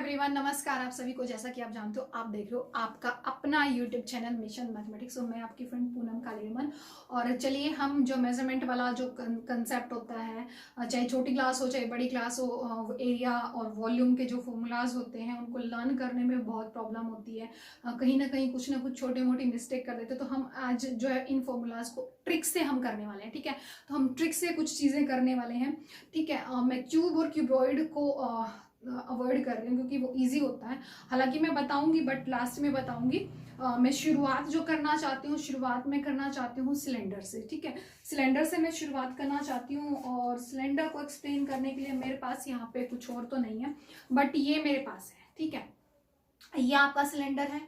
Everyone, नमस्कार आप सभी को। जैसा कि आप जानते हो, आप देख रहे हो आपका अपना यूट्यूब चैनल मिशन मैथमेटिक्स। और मैं आपकी फ्रेंड पूनम कालीरमन। और चलिए हम जो मेजरमेंट वाला जो कंसेप्ट होता है, चाहे छोटी क्लास हो चाहे बड़ी क्लास हो, एरिया और वॉल्यूम के जो फॉर्मूलाज होते हैं उनको लर्न करने में बहुत प्रॉब्लम होती है। कहीं ना कुछ छोटी मोटी मिस्टेक कर देते हैं। तो हम आज जो है इन फॉर्मूलाज को ट्रिक से हम करने वाले हैं। ठीक है, तो हम ट्रिक से कुछ चीज़ें करने वाले हैं। ठीक है, मैं क्यूब और क्यूबॉइड को अवॉइड कर रही हूँ क्योंकि वो इजी होता है। हालांकि मैं बताऊंगी, बट लास्ट में बताऊंगी। मैं शुरुआत जो करना चाहती हूँ, शुरुआत में करना चाहती हूँ सिलेंडर से। ठीक है, सिलेंडर से मैं शुरुआत करना चाहती हूँ। और सिलेंडर को एक्सप्लेन करने के लिए मेरे पास यहाँ पे कुछ और तो नहीं है, बट ये मेरे पास है। ठीक है, ये आपका सिलेंडर है।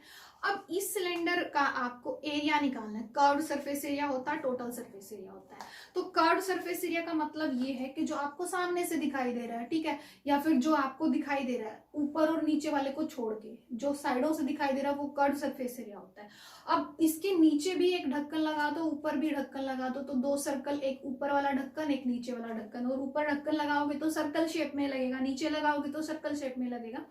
अब इस सिलेंडर का आपको एरिया निकालना है। कर्व्ड सरफेस एरिया होता है, टोटल सरफेस एरिया होता है। तो कर्व्ड सरफेस एरिया का मतलब ये है कि जो आपको सामने से दिखाई दे रहा है, ठीक है, या फिर जो आपको दिखाई दे रहा है ऊपर और नीचे वाले को छोड़ के, जो साइडों से दिखाई दे रहा है वो कर्व्ड सरफेस एरिया होता है। अब इसके नीचे भी एक ढक्कन लगा दो, ऊपर भी ढक्कन लगा दो, तो दो सर्कल, एक ऊपर वाला ढक्कन एक नीचे वाला ढक्कन। और ऊपर ढक्कन लगाओगे तो सर्कल शेप में लगेगा, नीचे लगाओगे तो सर्कल शेप में लगेगा।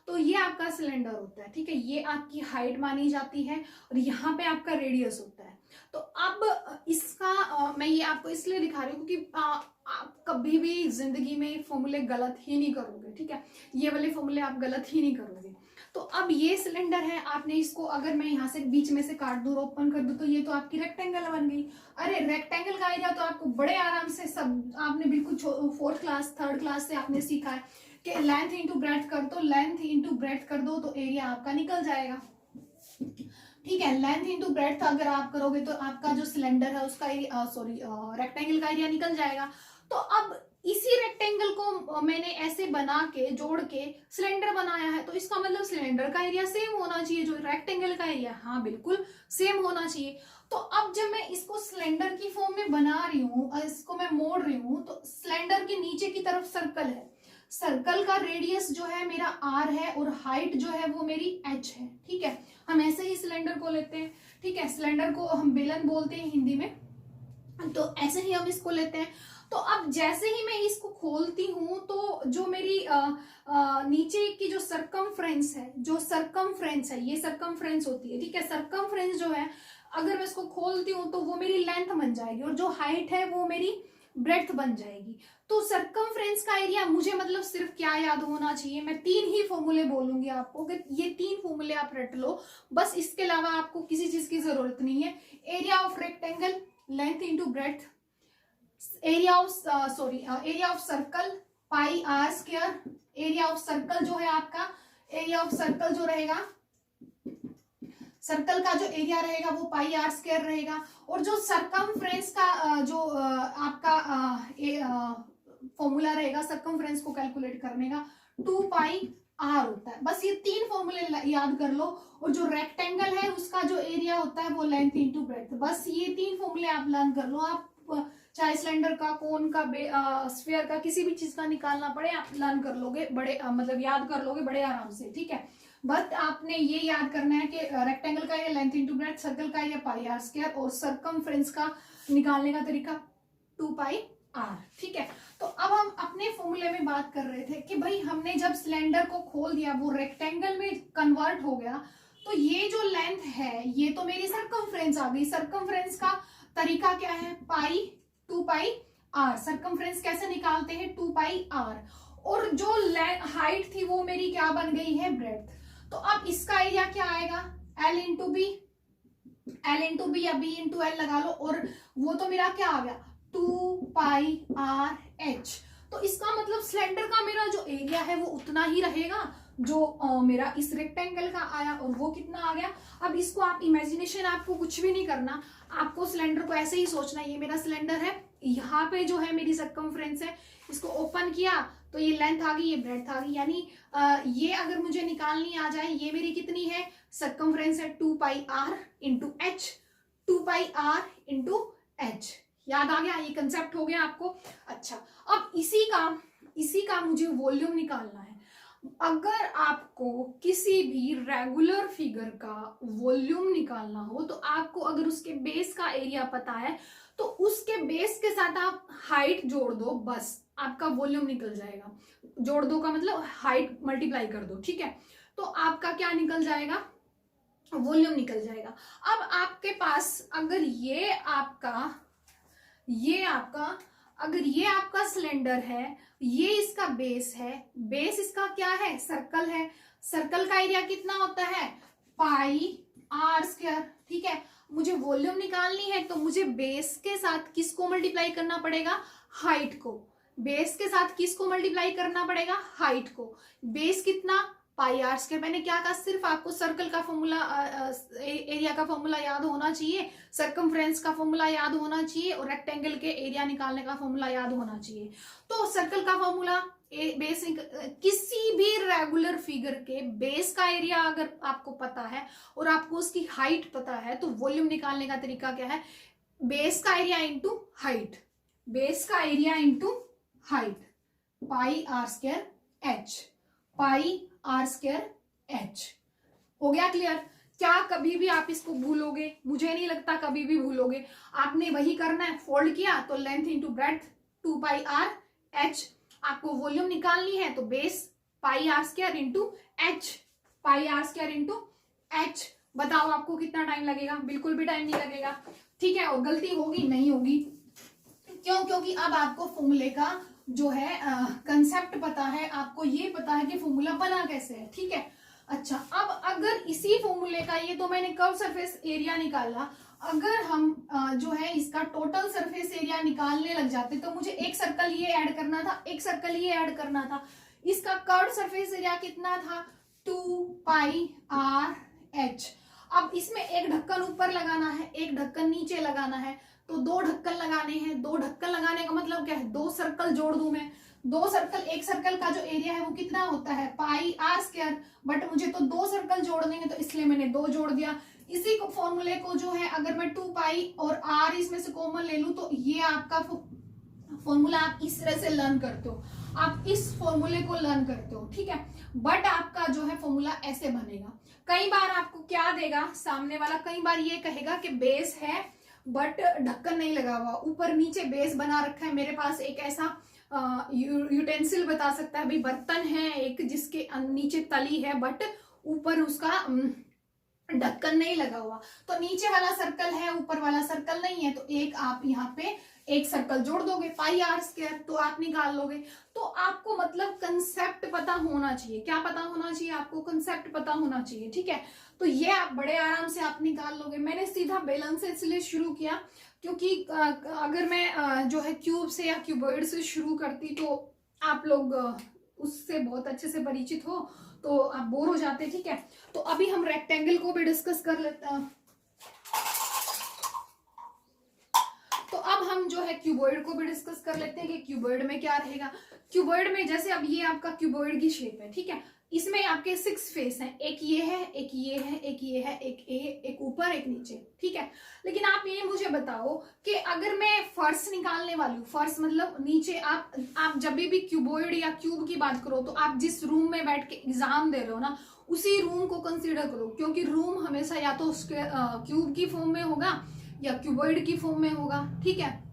तो ये आपका सिलेंडर होता है। ठीक है, ये आपकी हाइट मानी जाती है और यहाँ पे आपका रेडियस होता है। तो अब इसका मैं ये आपको इसलिए दिखा रही हूँ क्योंकि आप कभी भी जिंदगी में फॉर्मूले गलत ही नहीं करोगे। ठीक है, ये वाले फॉर्मूले आप गलत ही नहीं करोगे। तो अब ये सिलेंडर है, आपने इसको अगर मैं यहाँ से बीच में से काट दूँ, ओपन कर दूँ, तो ये तो आपकी रेक्टेंगल बन गई। अरे रेक्टेंगल का एरिया तो आपको बड़े आराम से, सब आपने बिल्कुल फोर्थ क्लास थर्ड क्लास से आपने सीखा है कि लेंथ इंटू ब्रेड्थ कर दो, लेंथ इंटू ब्रेड्थ कर दो तो एरिया आपका निकल जाएगा। ठीक है, लेंथ इंटू ब्रेड्थ अगर आप करोगे तो आपका जो सिलेंडर है उसका रेक्टेंगल का एरिया निकल जाएगा। तो अब इसी रेक्टेंगल को मैंने ऐसे बना के जोड़ के सिलेंडर बनाया है, तो इसका मतलब सिलेंडर का एरिया सेम होना चाहिए जो रेक्टेंगल का एरिया। हाँ, बिल्कुल सेम होना चाहिए। तो अब जब मैं इसको सिलेंडर की फॉर्म में बना रही हूँ और इसको मैं मोड़ रही हूँ, तो सिलेंडर के नीचे की तरफ सर्कल है। सर्कल का रेडियस जो है मेरा r है और हाइट जो है वो मेरी h है। ठीक है, हम ऐसे ही सिलेंडर को लेते हैं। ठीक है, सिलेंडर को हम बेलन बोलते हैं हिंदी में, तो ऐसे ही हम इसको लेते हैं। तो अब जैसे ही मैं इसको खोलती हूं तो जो मेरी नीचे की जो सरकमफ्रेंस है, ये सरकमफ्रेंस होती है। ठीक है, सरकमफ्रेंस जो है अगर मैं इसको खोलती हूँ तो वो मेरी लेंथ बन जाएगी और जो हाइट है वो मेरी ब्रेड्थ बन जाएगी। तो सरकमफ्रेंस का एरिया मुझे मतलब सिर्फ क्या याद होना चाहिए, मैं तीन ही फॉर्मूले बोलूंगी आपको कि ये तीन फॉर्मूले आप रट लो बस। इसके अलावा आपको किसी चीज की जरूरत नहीं है। Area of rectangle, length into breadth, area of circle pi r square. Area of circle जो है आपका, एरिया ऑफ सर्कल जो रहेगा, सर्कल का जो एरिया रहेगा वो पाई आर स्क्वायर रहेगा। और जो सरकमफ्रेंस का जो आपका फॉर्मूला रहेगा सरकमफ्रेंस को कैलकुलेट करने का, 2 पाई आर होता है। बस ये तीन फॉर्मूले याद कर लो। और जो रेक्टेंगल है उसका जो एरिया होता है वो लेंथ इंटू ब्रेड्थ। बस ये तीन फॉर्मूले आप लर्न कर लो। आप चाहे सिलेंडर का, कोन का, स्फीयर का, किसी भी चीज का निकालना पड़े आप लर्न कर लोगे बड़े मतलब याद कर लोगे बड़े आराम से। ठीक है, बस आपने ये याद करना है कि रेक्टेंगल का area length into breadth, circle का एरिया पाई आर स्क्वायर और सरकमफ्रेंस का निकालने का तरीका 2 पाई आर। ठीक है, तो अब हम अपने फॉर्मूले में बात कर रहे थे कि भाई हमने जब सिलेंडर को खोल दिया वो रेक्टेंगल में कन्वर्ट हो गया, तो ये जो लेंथ है ये तो मेरी सरकमफ्रेंस आ गई। सरकमफ्रेंस का तरीका क्या है, 2 पाई आर। सरकमफ्रेंस कैसे निकालते हैं, 2 पाई आर। और जो हाइट थी वो मेरी क्या बन गई है, ब्रेड्थ। तो अब इसका एरिया क्या आएगा, L इंटू बी या B इंटू L लगा लो। और वो तो मेरा क्या आ गया, 2 पाई आर H। तो इसका मतलब सिलेंडर का मेरा जो एरिया है वो उतना ही रहेगा जो मेरा इस रेक्टेंगल का आया। और वो कितना आ गया। अब इसको आप इमेजिनेशन, आपको कुछ भी नहीं करना, आपको सिलेंडर को ऐसे ही सोचना, ये मेरा सिलेंडर है, यहाँ पे जो है मेरी सरकमफ्रेंस है, इसको ओपन किया तो ये लेंथ आ गई, ये ब्रेड्थ आ गई। यानी ये अगर मुझे निकालनी आ जाए, ये मेरी कितनी है, सरकमफ्रेंस है 2 pi r into h, 2 pi r into h. याद आ गया, ये कंसेप्ट हो गया आपको। अच्छा, अब इसी का मुझे वॉल्यूम निकालना है। अगर आपको किसी भी रेगुलर फिगर का वॉल्यूम निकालना हो तो आपको अगर उसके बेस का एरिया पता है तो उसके बेस के साथ आप हाइट जोड़ दो, बस आपका वॉल्यूम निकल जाएगा। जोड़ दो का मतलब हाइट मल्टीप्लाई कर दो, ठीक है, तो आपका क्या निकल जाएगा, वॉल्यूम निकल जाएगा। अब आपके पास अगर ये आपका सिलेंडर है, ये इसका बेस है, बेस इसका क्या है, सर्कल है, सर्कल का एरिया कितना होता है, पाई आर स्क्वायर, ठीक है। मुझे वॉल्यूम निकालनी है तो मुझे बेस के साथ किसको मल्टीप्लाई करना पड़ेगा, हाइट को। बेस के साथ किसको मल्टीप्लाई करना पड़ेगा, हाइट को। बेस कितना, पाई आर स्क्वायर। मैंने क्या कहा, सिर्फ आपको सर्कल का फॉर्मूला, एरिया का फॉर्मूला याद होना चाहिए, सर्कमफ्रेंस का फॉर्मूला याद होना चाहिए और रेक्टेंगल के एरिया निकालने का फॉर्मूला याद होना चाहिए। तो सर्कल का फॉर्मूला, बेस, किसी भी रेगुलर फिगर के बेस का एरिया अगर आपको पता है और आपको उसकी हाइट पता है, तो वॉल्यूम निकालने का तरीका क्या है, बेस का एरिया इंटू हाइट, बेस का area into height, pi r square h, pi r square h. हो गया क्लियर। क्या कभी भी आप इसको भूलोगे, मुझे नहीं लगता कभी भी भूलोगे। आपने वही करना है, फोल्ड किया तो length into breadth 2 pi r h. आपको वॉल्यूम निकालनी है तो base pi r square into h, pi r square into h. बताओ आपको कितना टाइम लगेगा, बिल्कुल भी टाइम नहीं लगेगा, ठीक है। और गलती होगी नहीं होगी, क्यों, क्योंकि अब आपको फॉर्मूले का जो है कंसेप्ट पता है, आपको ये पता है कि फॉर्मूला बना कैसे है, ठीक है। अच्छा, अब अगर इसी फॉर्मूले का, ये तो मैंने कर्व सरफेस एरिया निकाला, अगर हम जो है इसका टोटल सरफेस एरिया निकालने लग जाते तो मुझे एक सर्कल ये ऐड करना था, एक सर्कल ये ऐड करना था। इसका कर्व सरफेस एरिया कितना था, 2 पाई आर एच। अब इसमें एक ढक्कन ऊपर लगाना है, एक ढक्कन नीचे लगाना है, तो 2 ढक्कन लगाने हैं। 2 ढक्कन लगाने का मतलब क्या है, 2 सर्कल जोड़ दूं मैं, 2 सर्कल, एक सर्कल का जो एरिया है वो कितना होता है, पाई आर स्क्वायर, बट मुझे तो 2 सर्कल जोड़ने हैं तो इसलिए मैंने 2 जोड़ दिया। इसी को फॉर्मूले को जो है अगर मैं 2 पाई और आर इसमें से कॉमन ले लूं तो ये आपका फॉर्मूला आप इस तरह से लर्न करते हो, आप इस फॉर्मूले को लर्न करते हो, ठीक है। बट आपका जो है फॉर्मूला ऐसे बनेगा। कई बार आपको क्या देगा सामने वाला, कई बार ये कहेगा कि बेस है बट ढक्कन नहीं लगा हुआ, ऊपर नीचे बेस बना रखा है। मेरे पास एक ऐसा यूटेंसिल बता सकता है, भाई बर्तन है एक जिसके नीचे तली है बट ऊपर उसका ढक्कन नहीं लगा हुआ, तो नीचे वाला सर्कल है ऊपर वाला सर्कल नहीं है, तो एक आप यहाँ पे एक सर्कल जोड़ दोगे, पाई आर स्क्वायर, तो आप निकाल लोगे। तो आपको मतलब कंसेप्ट पता होना चाहिए, क्या पता होना चाहिए आपको, कंसेप्ट पता होना चाहिए, ठीक है। तो ये आप बड़े आराम से आप निकाल लोगे। मैंने सीधा बेलन से इसलिए शुरू किया क्योंकि अगर मैं जो है क्यूब से या क्यूबॉइड से शुरू करती तो आप लोग उससे बहुत अच्छे से परिचित हो तो आप बोर हो जाते, ठीक है। तो अभी हम रेक्टेंगल को भी डिस्कस कर लेते हैं। तो अब हम जो है क्यूबॉइड को भी डिस्कस कर लेते हैं कि क्यूबॉइड में क्या रहेगा। क्यूबॉइड में जैसे अब ये आपका क्यूबॉइड की शेप है, ठीक है, इसमें आपके 6 फेस हैं, एक ये है, एक ये है, एक ये है, एक ऊपर, एक नीचे, ठीक है। लेकिन आप ये मुझे बताओ कि अगर मैं फर्श निकालने वाली हूँ, फर्श मतलब नीचे, आप जब भी क्यूबॉइड या क्यूब की बात करो तो आप जिस रूम में बैठ के एग्जाम दे रहे हो ना, उसी रूम को कंसीडर करो, क्योंकि रूम हमेशा या तो क्यूब की फॉर्म में होगा या क्यूबॉइड की फॉर्म में होगा, ठीक है,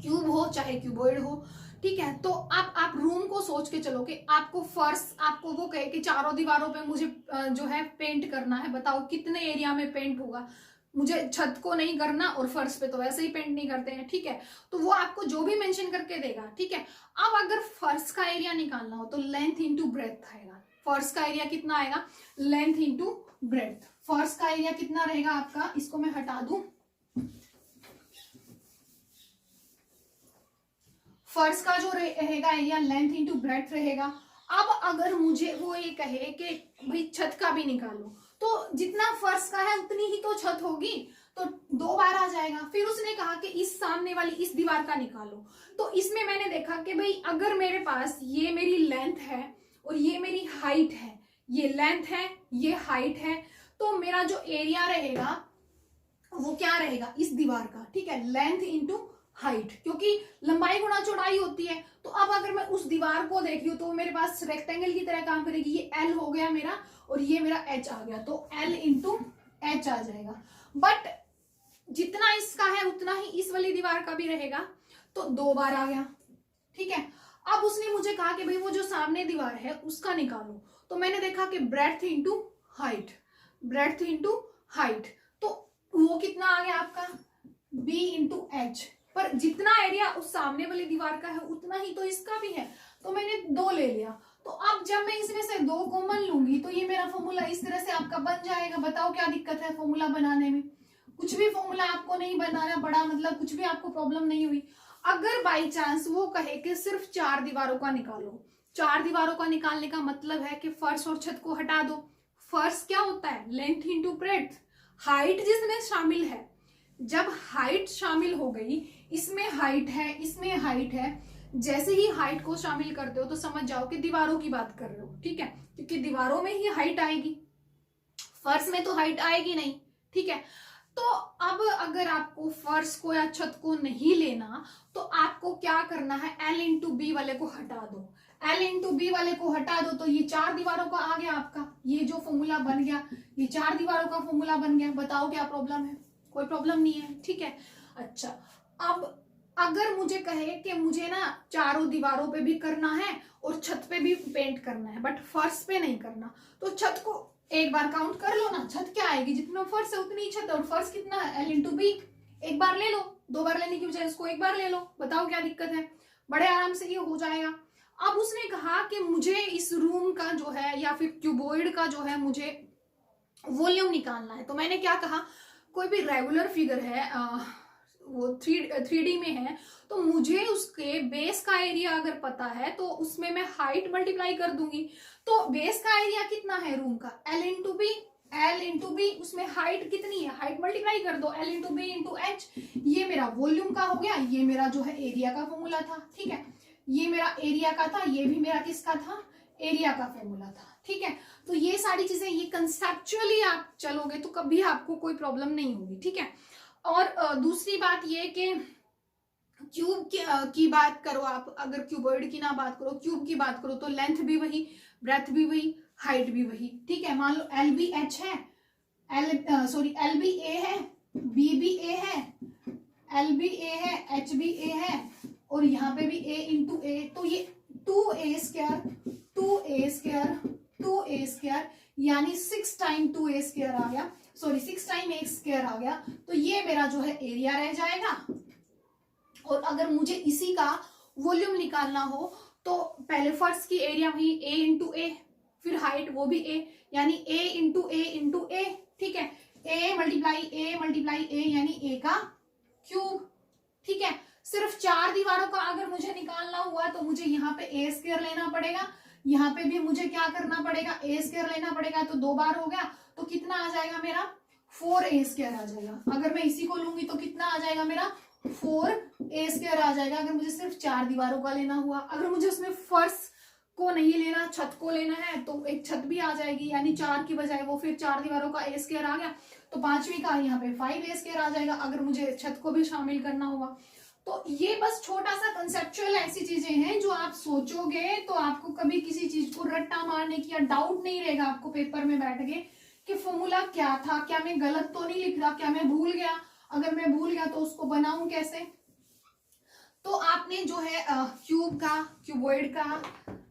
क्यूब हो चाहे क्यूबॉइड हो, ठीक है। तो आप रूम को सोच के चलो कि आपको फर्श, आपको वो कहे कि चारों दीवारों पे मुझे जो है पेंट करना है, बताओ कितने एरिया में पेंट होगा। मुझे छत को नहीं करना और फर्श पे तो वैसे ही पेंट नहीं करते हैं, ठीक है। तो वो आपको जो भी मेंशन करके देगा, ठीक है। अब अगर फर्श का एरिया निकालना हो तो लेंथ इंटू ब्रेड्थ आएगा। फर्श का एरिया कितना आएगा, लेंथ इंटू ब्रेड्थ। फर्श का एरिया कितना रहेगा आपका, इसको मैं हटा दूं, फर्श का जो रहेगा एरिया लेंथ इंटू ब्रेड्थ रहेगा। अब अगर मुझे वो ये कहे कि भाई छत का भी निकालो, तो जितना फर्श का है उतनी ही तो छत होगी, तो 2 बार आ जाएगा। फिर उसने कहा कि इस सामने वाली इस दीवार का निकालो, तो इसमें मैंने देखा कि भाई अगर मेरे पास ये मेरी लेंथ है और ये मेरी हाइट है, ये लेंथ है ये हाइट है, तो मेरा जो एरिया रहेगा वो क्या रहेगा, इस दीवार का, ठीक है, लेंथ इंटू हाइट, क्योंकि लंबाई गुणा चौड़ाई होती है। तो अब अगर मैं उस दीवार को देख रही हूँ तो मेरे पास रेक्टेंगल की तरह काम करेगी। ये एल हो गया मेरा और ये मेरा एच आ गया, तो एल इंटू एच आ जाएगा। बट जितना इसका है उतना ही इस वाली दीवार का भी रहेगा, तो 2 बार आ गया। ठीक है, अब उसने मुझे कहा कि भाई वो जो सामने दीवार है उसका निकालो, तो मैंने देखा कि breadth into height, breadth into height, तो वो कितना आ गया आपका b इंटू एच, पर जितना एरिया उस सामने वाली दीवार का है उतना ही तो इसका भी है, तो मैंने 2 ले लिया। तो अब जब मैं इसमें से 2 कॉमन लूंगी तो ये मेरा फॉर्मूला इस तरह से आपका बन जाएगा। बताओ क्या दिक्कत है फॉर्मूला बनाने में? कुछ भी फॉर्मूला आपको नहीं बनाना पड़ा, मतलब कुछ भी आपको प्रॉब्लम नहीं हुई। अगर बाई चांस वो कहे कि सिर्फ 4 दीवारों का निकालो, 4 दीवारों का निकालने का मतलब है कि फर्श और छत को हटा दो। फर्श क्या होता है? लेंथ इंटू ब्रेड्थ, हाइट जिसमें शामिल है। जब हाइट शामिल हो गई, इसमें हाइट है, इसमें हाइट है, जैसे ही हाइट को शामिल करते हो तो समझ जाओ कि दीवारों की बात कर रहे हो। ठीक है, क्योंकि दीवारों में ही हाइट आएगी, फर्श में तो हाइट आएगी नहीं। ठीक है, तो अब अगर आपको फर्श को या छत को नहीं लेना तो आपको क्या करना है, L इंटू बी वाले को हटा दो। L इंटू बी वाले को हटा दो तो ये 4 दीवारों का आ गया आपका, ये जो फॉर्मूला बन गया ये 4 दीवारों का फॉर्मूला बन गया। बताओ क्या प्रॉब्लम है? कोई प्रॉब्लम नहीं है। ठीक है, अच्छा अब अगर मुझे कहे कि मुझे ना चारों दीवारों पे भी करना है और छत पे भी पेंट करना है बट फर्श पे नहीं करना, तो छत को एक बार काउंट कर लो ना, छत क्या आएगी, जितना फर्श है उतनी ही छत, और फर्श कितना है, L इंटू बी। एक बार ले लो, 2 बार लेने की बजाय इसको एक बार ले लो। बताओ क्या दिक्कत है? बड़े आराम से ये हो जाएगा। अब उसने कहा कि मुझे इस रूम का जो है या फिर क्यूबॉइड का जो है मुझे वॉल्यूम निकालना है, तो मैंने क्या कहा, कोई भी रेगुलर फिगर है वो 3D में है, तो मुझे उसके बेस का एरिया अगर पता है तो उसमें मैं हाइट मल्टीप्लाई कर दूंगी। तो बेस का एरिया कितना है रूम का, L into b, L into b, उसमें हाइट कितनी है, हाइट मल्टीप्लाई कर दो, L into b into h. ये मेरा वॉल्यूम का हो गया, ये मेरा जो है एरिया का फॉर्मूला था। ठीक है, ये मेरा एरिया का था, ये भी मेरा किसका था, एरिया का फॉर्मूला था। ठीक है, तो ये सारी चीजें, ये कंसेप्चुअली आप चलोगे तो कभी आपको कोई प्रॉब्लम नहीं होगी। ठीक है, और दूसरी बात ये कि क्यूब की बात करो आप, अगर क्यूबॉइड की ना बात करो, क्यूब की बात करो तो लेंथ भी वही, ब्रेथ भी वही, हाइट भी वही। ठीक है, मान लो एल बी एच है, एल बी ए है, बी भी ए है, एल बी ए है, एच भी ए है, और यहाँ पे भी ए इंटू ए, तो ये 2a square 2a square 2a square यानी 6 टाइम 2a स्क्वायर आ गया, सॉरी 6 टाइम a स्क्वायर आ गया। तो ये मेरा जो है एरिया रह जाएगा। और अगर मुझे इसी का वॉल्यूम निकालना हो तो पहले फर्श की एरिया वही a इंटू ए, फिर हाइट वो भी a, यानी a इंटू ए इंटू ए। ठीक है, a मल्टीप्लाई a यानी a का क्यूब। ठीक है, सिर्फ 4 दीवारों का अगर मुझे निकालना हुआ तो मुझे यहाँ पे a स्क्वायर लेना पड़ेगा, यहाँ पे भी मुझे क्या करना पड़ेगा, a स्क्वायर लेना पड़ेगा, तो 2 बार हो गया, तो कितना आ जाएगा मेरा 4a स्क्वायर आ जाएगा। अगर मैं इसी को लूंगी तो कितना आ जाएगा मेरा 4a स्क्वायर आ जाएगा, अगर मुझे सिर्फ 4 दीवारों का लेना हुआ। अगर मुझे उसमें फर्श को नहीं लेना, छत को लेना है, तो एक छत भी आ जाएगी, यानी 4 की बजाय वो फिर 4 दीवारों का a स्क्वायर आ गया, तो 5वीं का यहाँ पे 5a स्क्वायर आ जाएगा, अगर मुझे छत को भी शामिल करना हुआ। तो ये बस छोटा सा कंसेप्चुअल ऐसी चीजें हैं जो आप सोचोगे तो आपको कभी किसी चीज को रट्टा मारने की या डाउट नहीं रहेगा आपको पेपर में बैठ के कि फॉर्मूला क्या था, क्या मैं गलत तो नहीं लिख रहा, क्या मैं भूल गया, अगर मैं भूल गया तो उसको बनाऊं कैसे। तो आपने जो है क्यूब का, क्यूबॉइड का,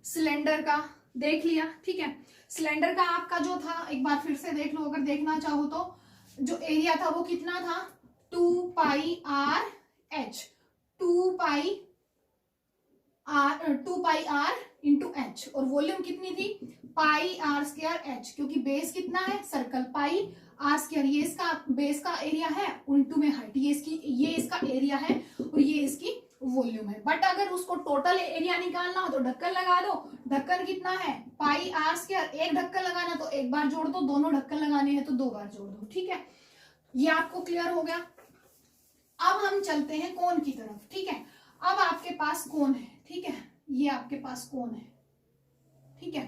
सिलेंडर का देख लिया। ठीक है, सिलेंडर का आपका जो था एक बार फिर से देख लो, अगर देखना चाहो तो जो एरिया था वो कितना था, 2 pi r h, 2 pi r into h, और वॉल्यूम कितनी थी, पाई आर स्क्वायर एच, क्योंकि बेस कितना है सर्कल, पाई आर स्क्वायर, ये इसका बेस का एरिया है इंटू में हाइट, ये इसका एरिया है और ये इसकी वॉल्यूम है। बट अगर उसको टोटल एरिया निकालना हो तो ढक्कन लगा दो, ढक्कन कितना है पाई आर स्क्वायर, एक ढक्कन लगाना तो एक बार जोड़ दो, दोनों ढक्कन लगाने हैं तो 2 बार जोड़ दो। ठीक है, ये आपको क्लियर हो गया। अब हम चलते हैं कोण की तरफ। ठीक है, अब आपके पास कोण है। ठीक है, ये आपके पास कोण है। ठीक है,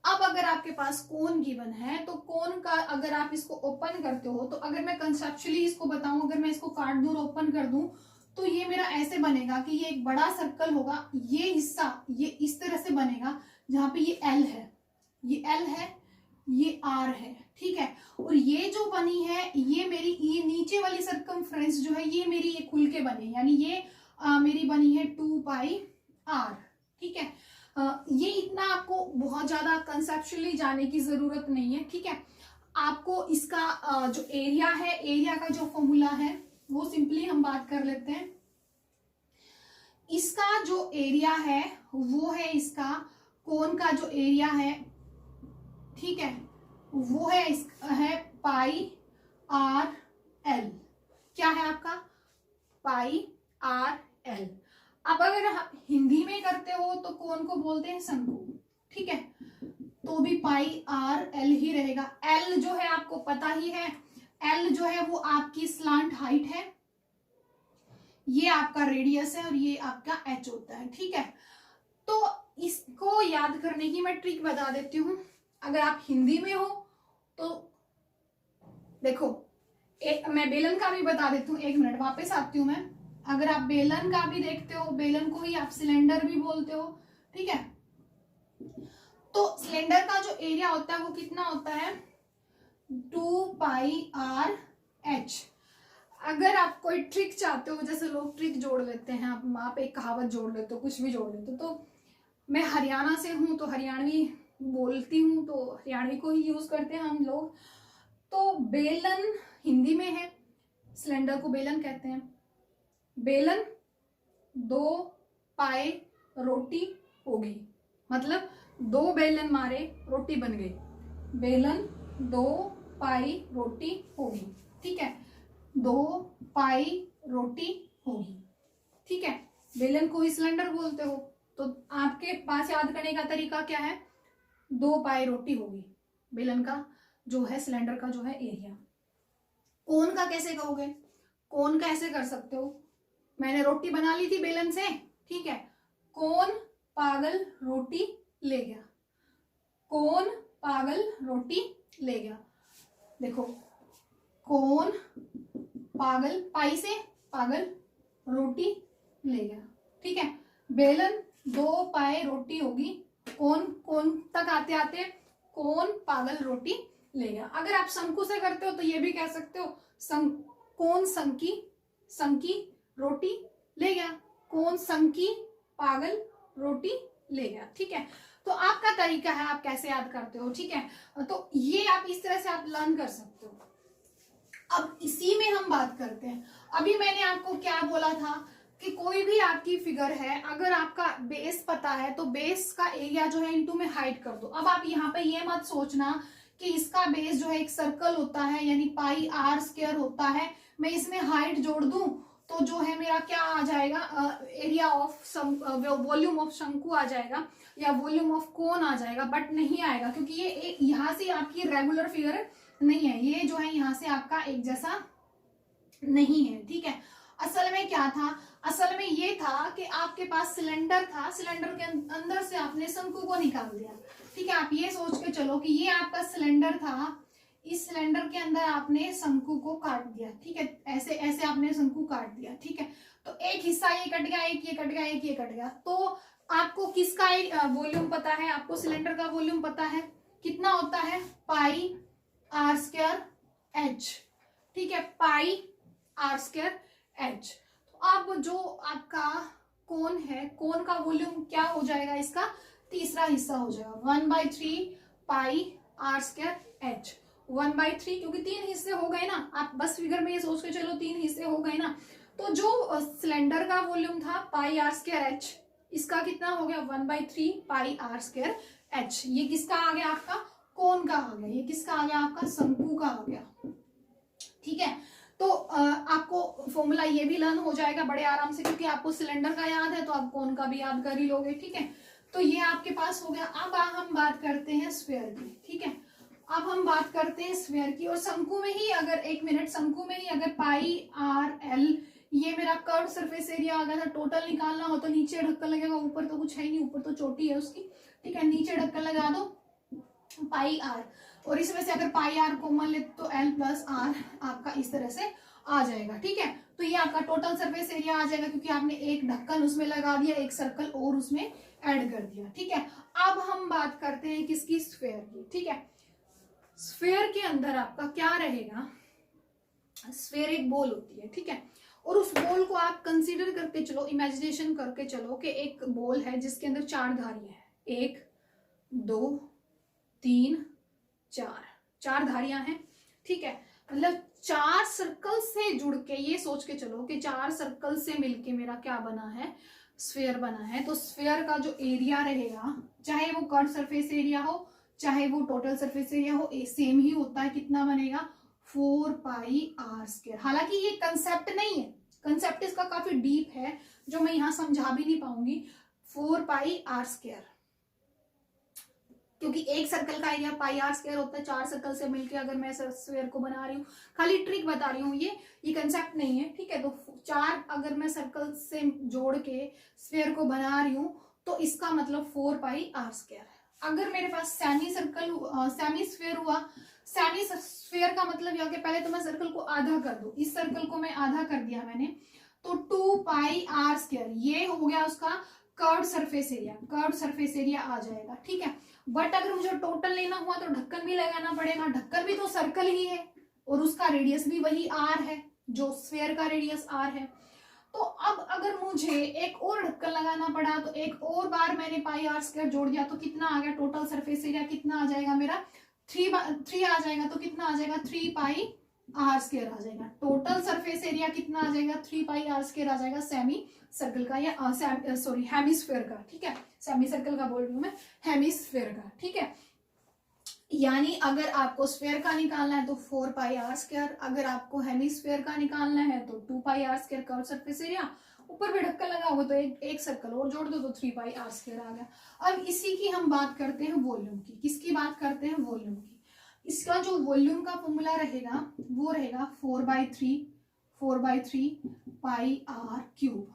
अब अगर आपके पास कोण गिवन है तो कोण का अगर आप इसको ओपन करते हो तो अगर मैं कंसेप्चुअली इसको बताऊं, अगर मैं इसको काट दूं और ओपन कर दूं तो ये मेरा ऐसे बनेगा कि ये एक बड़ा सर्कल होगा, ये हिस्सा ये इस तरह से बनेगा जहां पे ये L है, ये L है, ये आर है, ठीक है। और ये जो बनी है ये मेरी, ये नीचे वाली सरकमफ्रेंस जो है ये मेरी ये खुल के बनी, यानी ये मेरी बनी है 2 पाई आर, ठीक है। ये इतना आपको बहुत ज्यादा कंसेप्चुअली जाने की जरूरत नहीं है, ठीक है। आपको इसका जो एरिया है, एरिया का जो फॉर्मूला है वो सिंपली हम बात कर लेते हैं। इसका जो एरिया है वो है, इसका कोन का जो एरिया है, ठीक है, वो है पाई आर एल। क्या है आपका? पाई आर एल। अब अगर आप हिंदी में करते हो तो कोन को बोलते हैं शंकु, ठीक है, तो भी पाई आर एल ही रहेगा। एल जो है आपको पता ही है, एल जो है वो आपकी स्लांट हाइट है, ये आपका रेडियस है और ये आपका एच होता है, ठीक है। तो इसको याद करने की मैं ट्रिक बता देती हूँ। अगर आप हिंदी में हो तो देखो, मैं बेलन का भी बता देती हूँ, 1 मिनट वापस आती हूँ मैं। अगर आप बेलन का भी देखते हो, बेलन को ही आप सिलेंडर भी बोलते हो, ठीक है। तो सिलेंडर का जो एरिया होता है वो कितना होता है? 2 पाई आर एच। अगर आप कोई ट्रिक चाहते हो, जैसे लोग ट्रिक जोड़ लेते हैं, आप एक कहावत जोड़ लेते हो, कुछ भी जोड़ लेते हो, तो मैं हरियाणा से हूं तो हरियाणवी बोलती हूँ, तो हरियाणवी को ही यूज करते हैं हम लोग। तो बेलन हिंदी में है, सिलेंडर को बेलन कहते हैं। बेलन 2 पाए रोटी होगी, मतलब 2 बेलन मारे रोटी बन गई। बेलन 2 पाई रोटी होगी, ठीक है, 2 पाई रोटी होगी, ठीक है। बेलन को ही सिलेंडर बोलते हो, तो आपके पास याद करने का तरीका क्या है? 2 पाई रोटी होगी, बेलन का जो है, सिलेंडर का जो है एरिया। कोन का कैसे कहोगे? कोन का ऐसे कर सकते हो, मैंने रोटी बना ली थी बेलन से, ठीक है, कौन पागल रोटी ले गया, कौन पागल रोटी ले गया। देखो, कौन पागल, पाई से पागल, रोटी ले गया, ठीक है। बेलन 2 पाए रोटी होगी, कौन तक आते आते कौन पागल रोटी ले गया। अगर आप शंकु से करते हो तो ये भी कह सकते हो, कौन संकी रोटी ले गया, कौन संकी पागल रोटी ले गया, ठीक है। तो आपका तरीका है आप कैसे याद करते हो, ठीक है। तो ये आप इस तरह से आप लर्न कर सकते हो। अब इसी में हम बात करते हैं। अभी मैंने आपको क्या बोला था कि कोई भी आपकी फिगर है, अगर आपका बेस पता है तो बेस का एरिया जो है इनटू में हाइट कर दो। अब आप यहाँ पे ये मत सोचना कि इसका बेस जो है एक सर्कल होता है, यानी पाई आर स्क्वायर होता है, मैं इसमें हाइट जोड़ दूं तो जो है मेरा क्या आ जाएगा, एरिया ऑफ वॉल्यूम ऑफ शंकु आ जाएगा या वॉल्यूम ऑफ कोन आ जाएगा, बट नहीं आएगा, क्योंकि ये यहाँ से आपकी रेगुलर फिगर नहीं है, ये जो है यहाँ से आपका एक जैसा नहीं है, ठीक है। असल में क्या था? असल में ये था कि आपके पास सिलेंडर था, सिलेंडर के अंदर से आपने शंकु को निकाल दिया, ठीक है। आप ये सोच के चलो कि ये आपका सिलेंडर था, इस सिलेंडर के अंदर आपने शंकु को काट दिया, ठीक है, ऐसे ऐसे आपने शंकु काट दिया, ठीक है। तो एक हिस्सा ये कट गया, एक ये कट गया, एक ये कट गया। तो आपको किसका वॉल्यूम पता है? आपको सिलेंडर का वॉल्यूम पता है, कितना होता है? पाई आर स्क्वायर एच, ठीक है, पाई आर स्क्वायर एच। तो अब जो आपका कोन है, कोन का वॉल्यूम क्या हो जाएगा? इसका तीसरा हिस्सा हो जाएगा, 1/3 पाई आर स्क्वायर एच। 1/3, क्योंकि 3 हिस्से हो गए ना, आप बस फिगर में ये सोच के चलो 3 हिस्से हो गए ना। तो जो सिलेंडर का वॉल्यूम था पाई आर स्क्वायर एच, इसका कितना हो गया? 1/3 पाई आर स्क्वायर एच। ये किसका आ गया? आपका कोन का आ गया। ये किसका आ गया? आपका शंकु का आ गया, ठीक है। तो आपको फॉर्मूला ये भी लर्न हो जाएगा बड़े आराम से, क्योंकि आपको सिलेंडर का याद है तो आप कोन का भी याद कर ही लोगे, ठीक है। तो ये आपके पास हो गया। अब हम बात करते हैं स्फीयर की, ठीक है। अब हम बात करते हैं स्फीयर की, और शंकु में ही अगर 1 मिनट, शंकु में ही अगर पाई आर एल, ये मेरा कर्व सरफेस एरिया आ गया था, टोटल निकालना हो तो नीचे ढक्कन लगेगा, ऊपर तो कुछ है ही नहीं, ऊपर तो चोटी है उसकी, ठीक है, नीचे ढक्कन लगा दो पाई आर, और इसमें से अगर पाई आर कॉमन ले तो एल प्लस आर आपका इस तरह से आ जाएगा, ठीक है। तो ये आपका टोटल सरफेस एरिया आ जाएगा, क्योंकि आपने एक ढक्कन उसमें लगा दिया, एक सर्कल और उसमें ऐड कर दिया, ठीक है। अब हम बात करते हैं किसकी? स्फीयर की, ठीक है। स्फेयर के अंदर आपका क्या रहेगा, स्फेयर एक बॉल होती है, ठीक है, और उस बॉल को आप कंसीडर करके चलो, इमेजिनेशन करके चलो कि एक बॉल है जिसके अंदर 4 धारियां हैं, 1 2 3 4, 4 धारियां हैं, ठीक है। मतलब 4 सर्कल से जुड़ के, ये सोच के चलो कि 4 सर्कल से मिलके मेरा क्या बना है, स्फेयर बना है। तो स्फेयर का जो एरिया रहेगा, चाहे वो कर्व सरफेस एरिया हो चाहे वो टोटल सरफेस एरिया हो, सेम ही होता है। कितना बनेगा, 4πr²। हालांकि ये कंसेप्ट नहीं है, कंसेप्ट इसका काफी डीप है जो मैं यहां समझा भी नहीं पाऊंगी। 4πr², क्योंकि एक सर्कल का एरिया πr² होता है, 4 सर्कल से मिलके अगर मैं स्फेयर को बना रही हूँ, खाली ट्रिक बता रही हूँ, ये कंसेप्ट नहीं है, ठीक है। तो 4 अगर मैं सर्कल से जोड़ के स्फेयर को बना रही हूँ तो इसका मतलब 4πr²। अगर मेरे पास सेमी स्फेयर हुआ, सेमी स्फेयर का मतलब यह कि पहले तो मैं सर्कल को आधा कर दूं, इस सर्कल को मैं आधा कर दिया मैंने, तो 2πr², ये हो गया उसका curved surface area, curved surface area आ जाएगा, ठीक है। बट अगर मुझे टोटल लेना हुआ तो ढक्कन भी लगाना पड़ेगा, ढक्कन भी तो सर्कल ही है और उसका रेडियस भी वही r है, जो स्फेयर का रेडियस r है। तो अब अगर मुझे एक और ढक्कन लगाना पड़ा तो एक और बार मैंने πr² जोड़ दिया तो कितना आ गया, टोटल सरफेस एरिया कितना आ जाएगा मेरा, 3 आ जाएगा। तो कितना आ जाएगा, 3πr² आ जाएगा। टोटल सरफेस एरिया कितना आ जाएगा, 3πr² आ जाएगा सेमी सर्कल का, या सॉरी हेमिस्फेयर का, ठीक है। सेमी सर्कल का बोल रही हूँ मैं, हेमिस्फेयर का, ठीक है। यानी अगर आपको स्फेयर का निकालना है तो 4πr², अगर आपको हेमिस्फेयर का निकालना है तो 2πr² कर्व सरफेस एरिया, ऊपर भी ढक्कन लगा होगा तो एक सर्कल और जोड़ दो तो 3πr² आ गया। अब इसी की हम बात करते हैं वॉल्यूम की। किसकी बात करते हैं, वॉल्यूम की। इसका जो वॉल्यूम का फॉर्मूला रहेगा वो रहेगा 4/3 πr³।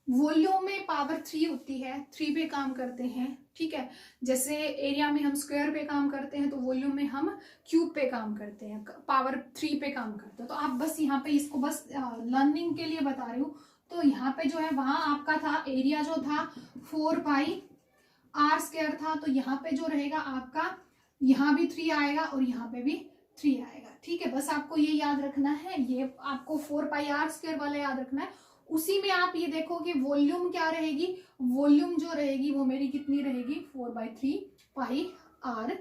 वॉल्यूम में पावर 3 होती है, 3 पे काम करते हैं, ठीक है। जैसे एरिया में हम स्क्वायर पे काम करते हैं तो वॉल्यूम में हम क्यूब पे काम करते हैं, पावर 3 पे काम करते हैं। तो आप बस यहाँ पे इसको बस लर्निंग के लिए बता रही हूँ। तो यहाँ पे जो है वहां आपका था एरिया जो था 4πr² था, तो यहाँ पे जो रहेगा आपका, यहाँ भी 3 आएगा और यहाँ पे भी 3 आएगा, ठीक है। बस आपको ये याद रखना है, ये आपको 4πr² वाला याद रखना है। उसी में आप ये देखो कि वॉल्यूम क्या रहेगी, वॉल्यूम जो रहेगी वो मेरी कितनी रहेगी, 4/3 πr³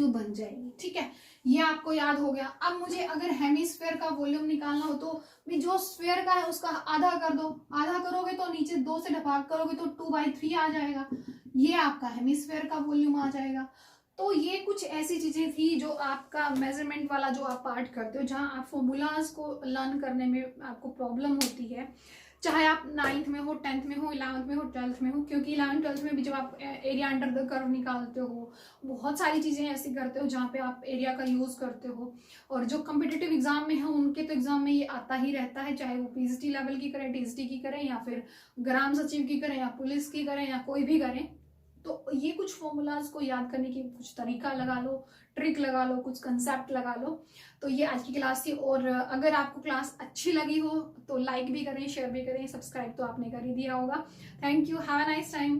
बन जाएगी, ठीक है। ये आपको याद हो गया। अब मुझे अगर हेमिस्फेयर का वॉल्यूम निकालना हो तो जो स्फेयर का है उसका आधा कर दो, आधा करोगे तो नीचे 2 से भाग करोगे तो 2/3 आ जाएगा, ये आपका हेमिस्फेयर का वॉल्यूम आ जाएगा। तो ये कुछ ऐसी चीजें थी जो आपका मेजरमेंट वाला जो आप पार्ट करते हो, जहां आप फॉर्मूलाज को लर्न करने में आपको प्रॉब्लम होती है, चाहे आप 9th में हो, 10th में हो, 11th में हो, 12th में हो। क्योंकि 11th 12th में भी जब आप एरिया अंडर द कर्व निकालते हो, बहुत सारी चीजें ऐसी करते हो जहाँ पे आप एरिया का यूज करते हो। और जो कम्पिटिटिव एग्जाम में है उनके तो एग्जाम में ये आता ही रहता है, चाहे वो पीजीटी लेवल की करें, टीजीटी की करें, या फिर ग्राम सचिव की करें, या पुलिस की करें, या कोई भी करें। तो ये कुछ फॉर्मूलाज को याद करने की कुछ तरीका लगा लो, ट्रिक लगा लो, कुछ कंसेप्ट लगा लो। तो ये आज की क्लास थी। और अगर आपको क्लास अच्छी लगी हो तो लाइक भी करें, शेयर भी करें, सब्सक्राइब तो आपने कर ही दिया होगा। Thank you, have a nice time.